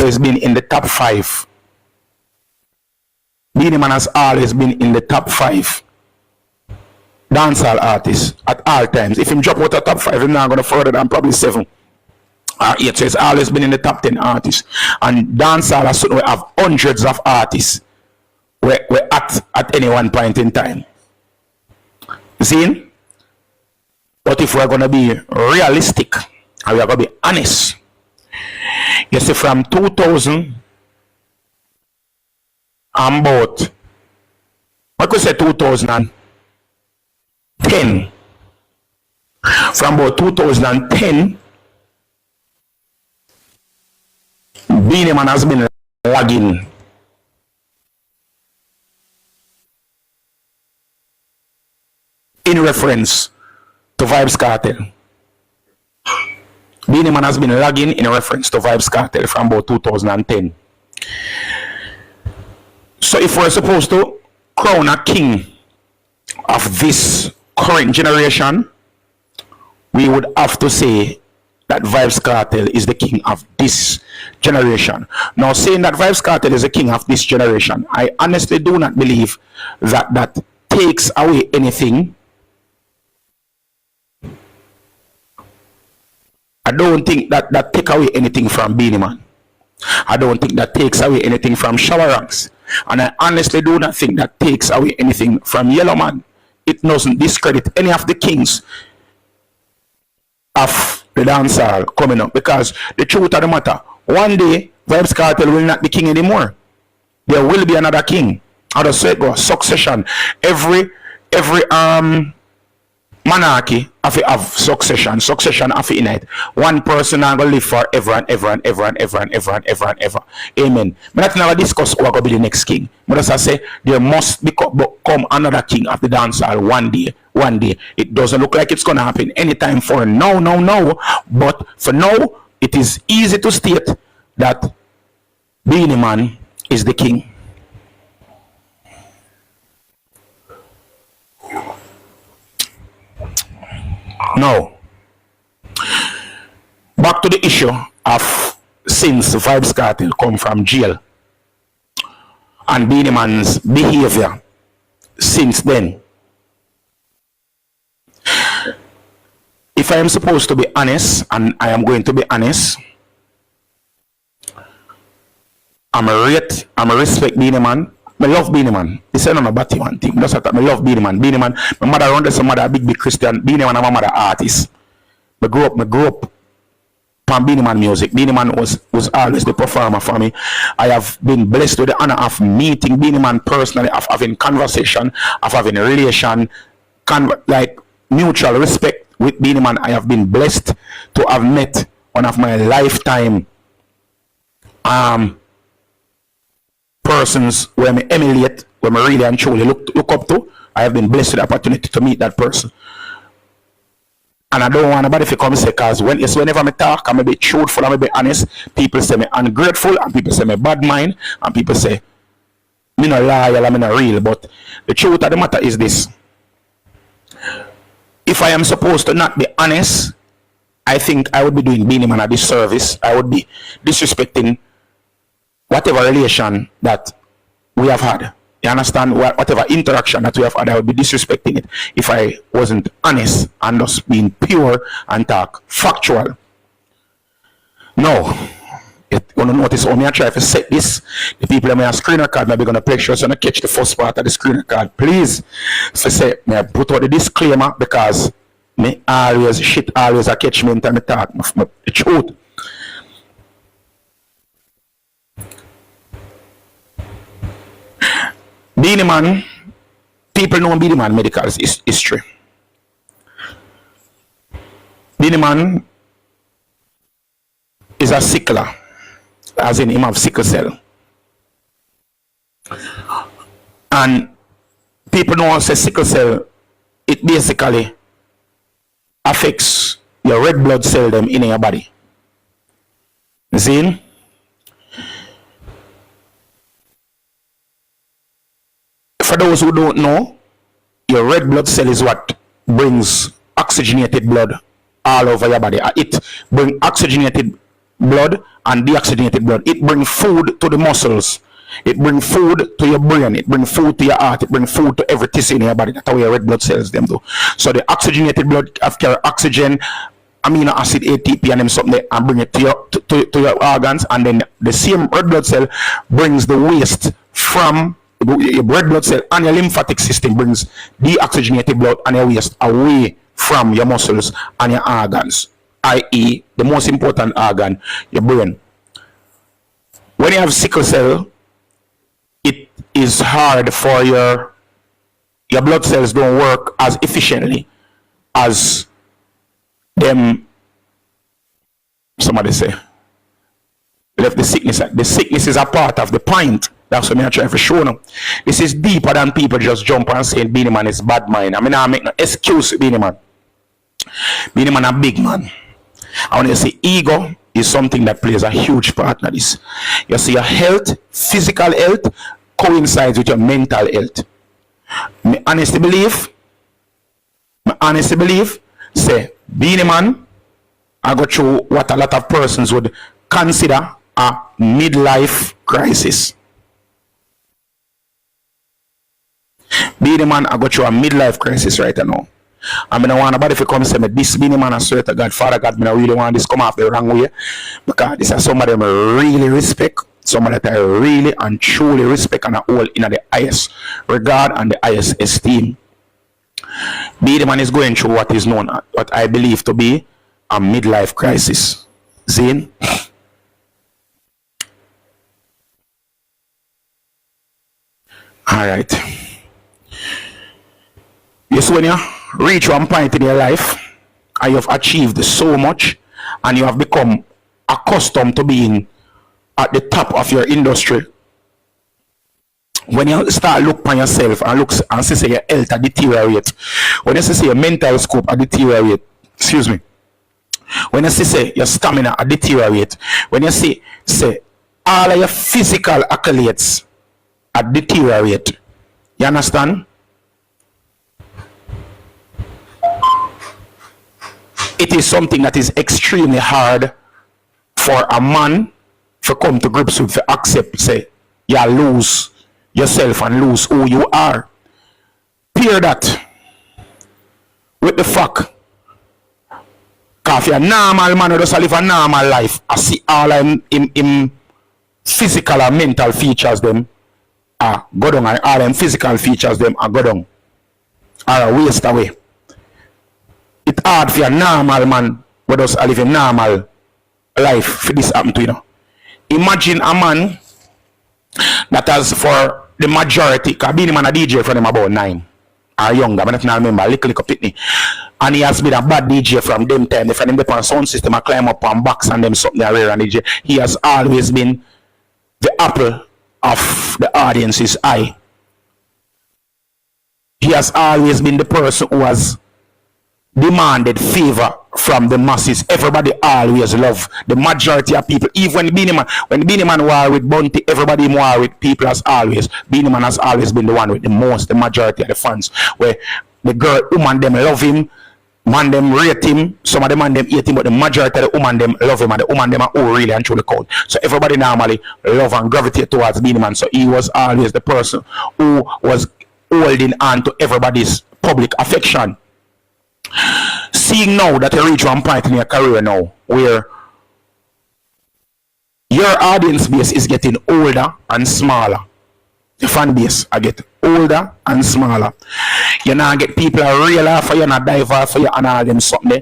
always been in the top 5. Beenie Man has always been in the top 5 dancehall artists at all times. If him drop out of top 5, he's not going to further than probably 7 or 8. So it's always been in the top 10 artists. And dancehall has certainly have hundreds of artists we're at any one point in time. See? But if we're going to be realistic and we're going to be honest, you see, from 2000 and about, I could say 2010, from about 2010, Beenie Man has been lagging. In reference to Vybz Kartel. Beenie Man has been lagging in reference to Vybz Kartel from about 2010. So if we're supposed to crown a king of this current generation, we would have to say that Vybz Kartel is the king of this generation. Now, saying that Vybz Kartel is the king of this generation, I honestly do not believe that that takes away anything. I don't think that that takes away anything from Beenie Man. I don't think that takes away anything from Shower Ranks. And I honestly do not think that takes away anything from Yellow Man. It doesn't discredit any of the kings of the dancehall coming up. Because the truth of the matter, one day, Vybz Kartel will not be king anymore. There will be another king. How does it go? Succession. Every monarchy have succession. Succession have to unite. One person are going to live forever and ever and ever and ever and ever and ever and ever. Amen. But not never discuss who are going to be the next king. But as I say, there must become another king of the dancehall one day. One day. It doesn't look like it's going to happen anytime for now. But for now, it is easy to state that Beenie Man is the king. Now, back to the issue of since Vybz Kartel come from jail and Beenie Man's behavior since then. If I am supposed to be honest, and I am going to be honest, I'm a respect Beenie Man. I love Beenie Man. This is not a batty one thing. Just that I love Beenie Man. Beenie Man, my mother around some mother big Christian. Beenie Man and my mother artist. I grew up from Beenie Man music. Beenie Man was always the performer for me. I have been blessed with the honor of meeting Beenie Man personally, of having conversation, of having a relation, like mutual respect with Beenie Man. I have been blessed to have met one of my lifetime persons where I emulate, where I really and truly look up to. I have been blessed with the opportunity to meet that person. And I don't want nobody to come and say, because whenever I talk, I'm a bit truthful, I'm a bit honest, people say me ungrateful, and people say me bad mind, and people say me not loyal, I'm not real. But the truth of the matter is this. If I am supposed to not be honest, I think I would be doing Beenie Man a disservice. I would be disrespecting whatever relation that we have had. You understand? Whatever interaction that we have had, I would be disrespecting it if I wasn't honest and just being pure and talk factual. No. You're going to notice how I try to set this. The people that may have screen record, maybe going to make sure so I catch the first part of the screen record. Please. So say, may I put out the disclaimer because me always catch me in time I talk. The truth. Beenie Man, people know Beenie Man medical history. Beenie Man is a sickler, as in him have sickle cell. And people know say sickle cell, it basically affects your red blood cell them in your body. You see? For those who don't know, your red blood cell is what brings oxygenated blood all over your body. It brings oxygenated blood and deoxygenated blood. It brings food to the muscles. It brings food to your brain. It brings food to your heart. It brings food to every tissue in your body. That's how your red blood cells them do. So the oxygenated blood have carry oxygen, amino acid, ATP, and them something there, and bring it to your organs. And then the same red blood cell brings the waste from your red blood cell, and your lymphatic system brings deoxygenated blood and your waste away from your muscles and your organs, i.e. the most important organ, your brain. When you have sickle cell, it is hard for your blood cells don't work as efficiently as them. Somebody say left the sickness. The sickness is a part of the point. That's what I'm trying to show now. This is deeper than people just jump and say Beenie Man is bad mind. I mean, I make no excuse Beenie Man. Beenie Man a big man. I want to say ego is something that plays a huge part in this. You see, your health, physical health, coincides with your mental health. I honestly believe, say, Beenie Man, I go through what a lot of persons would consider a midlife crisis. Beenie Man, I go through a midlife crisis right now. I mean, I want nobody to come and say me this Beenie Man, I swear to God, Father God, I really want this come off the wrong way. Because this is somebody I really respect, somebody that I really and truly respect and hold in the highest regard and the highest esteem. Beenie Man is going through what is known, what I believe to be a midlife crisis. Zane? Alright. Yes, when you reach one point in your life and you have achieved so much and you have become accustomed to being at the top of your industry, when you start look upon yourself and look and see your health deteriorate, when you see your mental scope deteriorate, excuse me, when you see your stamina deteriorate, when you see all of your physical accolades deteriorate, you understand? It is something that is extremely hard for a man to come to grips with, to accept, say, you lose yourself and lose who you are. Pair that with the fact, because if you're a normal man who just live a normal life, I see all in physical and mental features them go down, and all them physical features them go down, are waste away. It's hard for a normal man who does live a normal life for this happen to, you know. Imagine a man that has for the majority, because Beenie Man a DJ from him about 9 or younger, but I don't remember, little pitney. And he has been a bad DJ from them time. They find him on sound system, I climb up on box and them something rare and DJ. He has always been the apple of the audience's eye. He has always been the person who has demanded favor from the masses. Everybody always love the majority of people. Even when Beenie Man war with Bunty, everybody war with people as always. Beenie Man has always been the one with the majority of the fans. Where the girl, woman them love him, man them rate him, some of the man them hate him, but the majority of the woman them love him, and the woman them are all really and truly count. So everybody normally love and gravitate towards Beenie Man. So he was always the person who was holding on to everybody's public affection. Seeing now that you reach one point in your career now where your audience base is getting older and smaller, the fan base I get older and smaller, you now get people a real laugh for you, not dive for you, and all them something,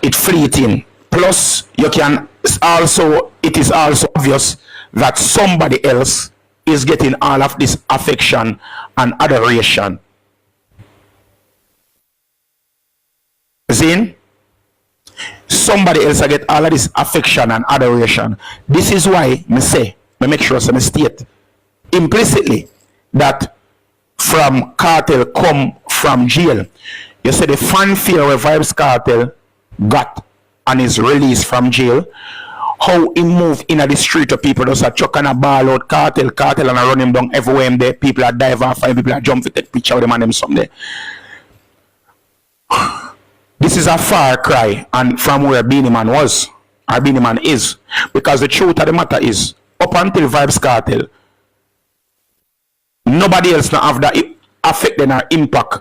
it fleeting. Plus you can also, it is also obvious that somebody else is getting all of this affection and adoration. Zin, somebody else get all of this affection and adoration. This is why me say, me make sure some state implicitly that from Kartel come from jail. You say the fanfare where Vybz Kartel got and is released from jail, how he move in the street of people just a chuck and a ball out, Kartel and I run him down everywhere him there. People are dive off and people are jump to take picture of them and them someday. This is a far cry and from where Beenie Man was or Beenie Man is. Because the truth of the matter is, up until Vybz Kartel, nobody else not have that effect and impact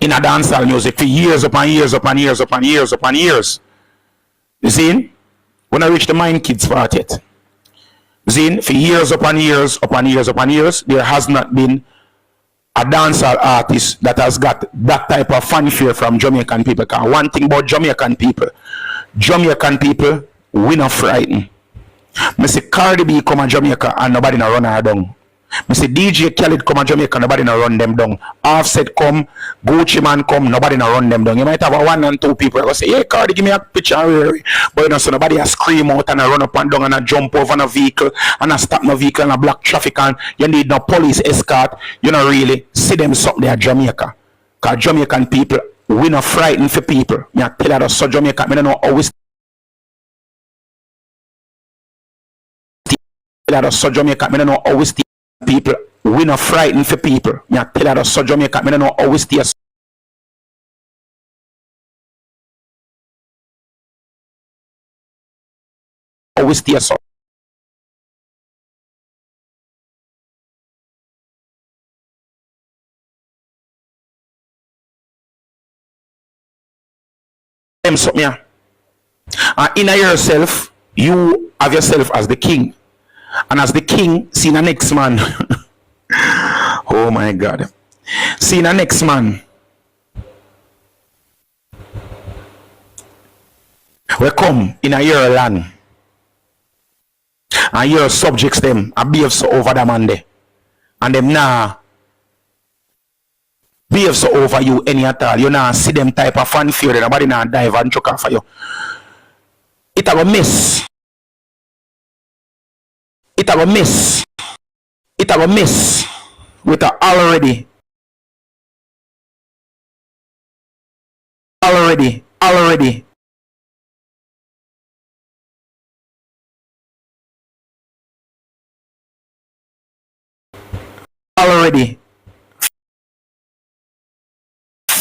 in a dancehall music for years upon years upon years upon years upon years. You see? When I reach the Mind Kids part yet. See? For years upon years upon years upon years, there has not been a dancehall artist that has got that type of fanfare from Jamaican people. Because one thing about Jamaican people, we not frightened. I say Cardi B come to Jamaica and nobody na run her down. I say DJ Khaled come to Jamaica, nobody na run them down. Offset come, Gucci Man come, nobody na run them down. You might have a 1 and 2 people that go say, hey Cardi, give me a picture. But you know, so nobody a scream out and a run up and down and a jump over a vehicle and a stop no vehicle and a block traffic and you need no police escort. You know really see them something there at Jamaica. Because Jamaican people, we not frightened for people. I tell you so Jamaica, I don't know always so Jamaica, I don't know always people, we not frightened for people. I tell you so Jamaica, I don't know always stay so. Them something, yeah. And in yourself, you have yourself as the king. And as the king, see the next man. Oh my God. See the next man. We come in a year land. And your subjects them and behave so over them and they. And them now behave so over you any at all. You now see them type of fanfare. Nobody now dive and choke for you. It have a miss. It have a miss. It have a miss with a already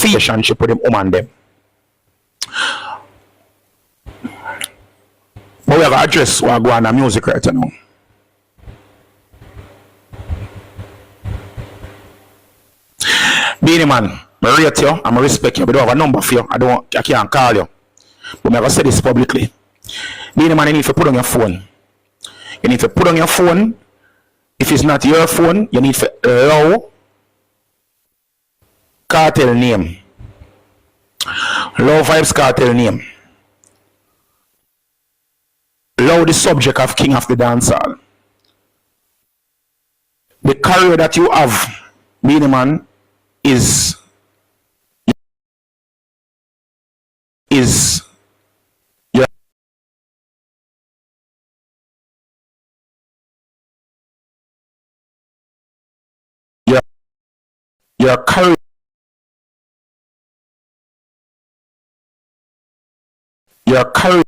relationship with them woman them. But we have an address where I go on the music right now. Beenie Man, I rate you, I respect you, but I don't have a number for you. I can't call you. But I'm going to say this publicly. Beenie Man, you need to put on your phone. You need to put on your phone. If it's not your phone, you need to allow Kartel name. Allow Vybz Kartel name. Allow the subject of King of the Dancehall. The career that you have, Beenie Man, is your career. Your career.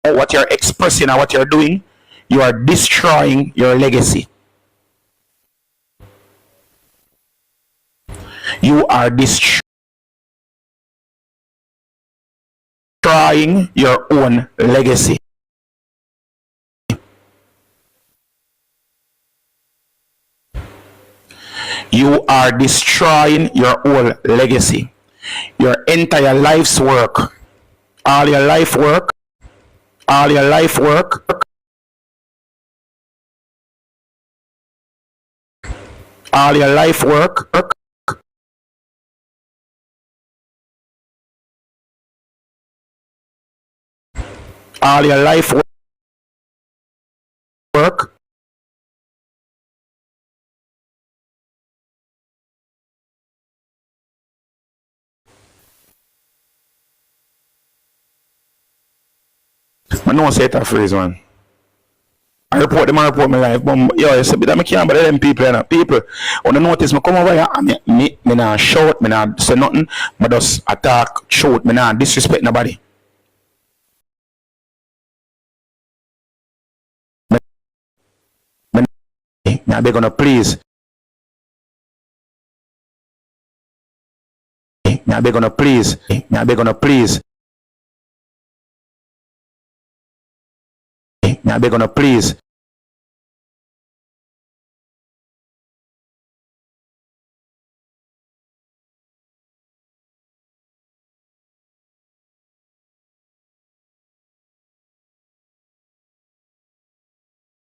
What you're expressing and what you're doing, you are destroying your legacy. You are destroying your own legacy. You are destroying your own legacy. Your entire life's work, all your life work, all your life work, all your life work, all your life work, I know say that phrase, man. I report them, I report my life. But yo, you say, but I can't bother them people, you know. People, when you notice me come over here, me not shout, me not say nothing, me just attack, shout, me not disrespect nobody. Me I beg on please. Me I beg on please. Me I beg on please. Me I beg on please.